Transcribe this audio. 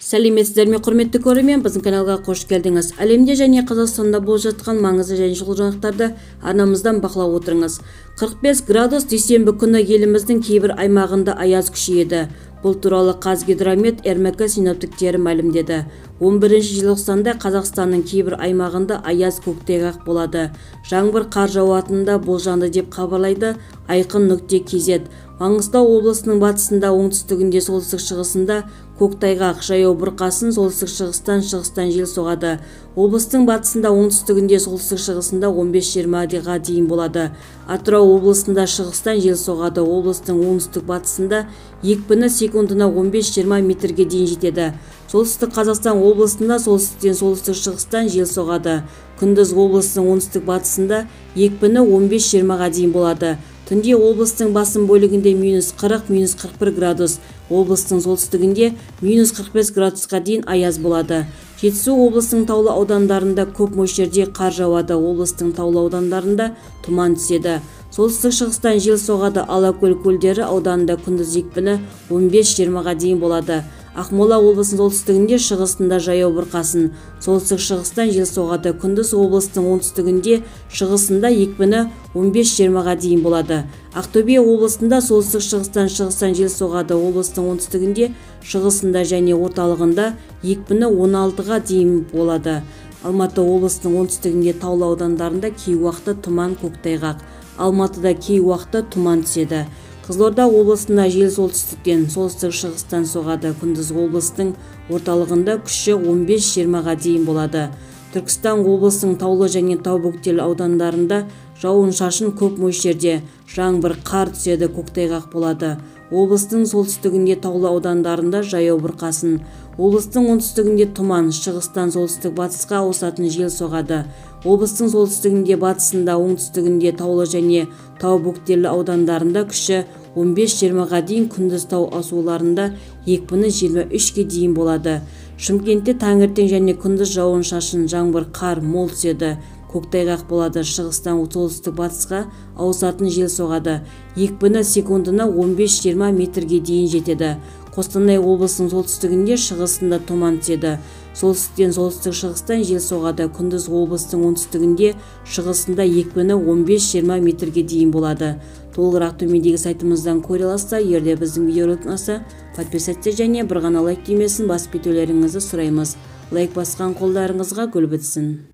Сәлеметсіздер ме, құрметті көрермен, біздің каналға қош келдіңіз. Әлемде және Қазақстанда болып жатқан маңызды және шұғыл жаңалықтарды арнамыздан бақылап отырыңыз. 45 градус дүйсенбі күні еліміздің кейбір аймағында аяз күшейеді. Бұл туралы Қазгидромет РМК синоптиктері мәлімдеді. 11-ші желтоқсанда Қазақстанның кейбір аймағында аяз көктайғақ болады. Жаңбыр қар жауатынында болжанды деп хабарлайды Айқын.кз. Маңғыстау облысының батысында, оңтүстігінде, солтүстік-шығысында көктайғақ, жаяу бұрқасын, солтүстік-шығыстан жел соғады. Облыстың батысында, оңтүстігінде, солтүстік-шығысында 15-20-ға дейін болады. Атырау облысында шығыстан жел соғады. Облыстың оңтүстік-батысында екпіні секундына 15-20 метрге дейін жетеді. Солтүстік Қазақстан облысында солтүстіктен солтүстік-шығыстан жел соғады. Күндіз облыстың оңтүстік-батысында екпіні 15-20-ға дейін болады. Түнде облыстың басым бөлігінде -40-41 градус, облыстың солтүстігінде -45 градусқа дейін аяз болады. Жетісу облыстың таулы аудандарында көп мөлшерде қар жауады, облыстың таулы аудандарында тұман түседі. Солтүстік-шығыстан жел соғады, Алакөл көлдері ауданында күндіз екпіні 15-20-ға дейін болады. Ақмола облысының солтүстігінде, шығысында жаяу бұрқасын, солтүстік-шығыстан жел соғады, күндіз облыстың оңтүстігінде, шығысында екпіні 15-20-ға дейін болады. Ақтөбе облысында солтүстік-шығыстан жел соғады, облыстың оңтүстігінде, шығысында және орталығында екпіні 16-ға дейін болады. Алматы облысының оңтүстігінде таулы аудандарында кей уақытта тұман, көктайғақ. Алматыда кей уақытта тұман түседі. Қызылорда облысында жел солтүстіктен, солтүстік-шығыстан соғады, күндіз облыстың орталығында күші 15-20-ға дейін болады. Түркістан облысының таулы және тау бөктерлі аудандарында жауын-шашын көп мөлшерде, жаңбыр, қар түседі, көктайғақ болады. Облыстың солтүстігінде таулы аудандарында жаяу бұрқасын. Облыстың оңтүстігінде тұман, шығыстан солтүстік-батысқа ауысатын жел соғады. Облыстың солтүстігінде, батысында, оңтүстігінде таулы және тау бөктерлі аудандарында күші 15-20-ға дейін, күндіз тау асуларында екпіні 23-ге дейін болады. Шымкентте таңертең және күндіз жауын-шашын, жаңбыр, қар мол түседі, көктайғақ болады, шығыстан солтүстік-батысқа ауысатын жел соғады. Екпіні секундына 15-20 метрге дейін жетеді. Қостанай облысының солтүстігінде, шығысында тұман түседі. Солтүстіктен солтүстік-шығыстан жел соғады, күндіз облыстың оңтүстігінде, шығысында екпіні 15-20 метрге дейін болады. Толығырақ төмендегі сайтымыздан көре аласыздар. Егер де біздің видео ұнаса, подписаться және бір ғана лайк түймесін басып кетулеріңізді сұраймыз. Лайк басқан қолдарыңызға гүл бітсін.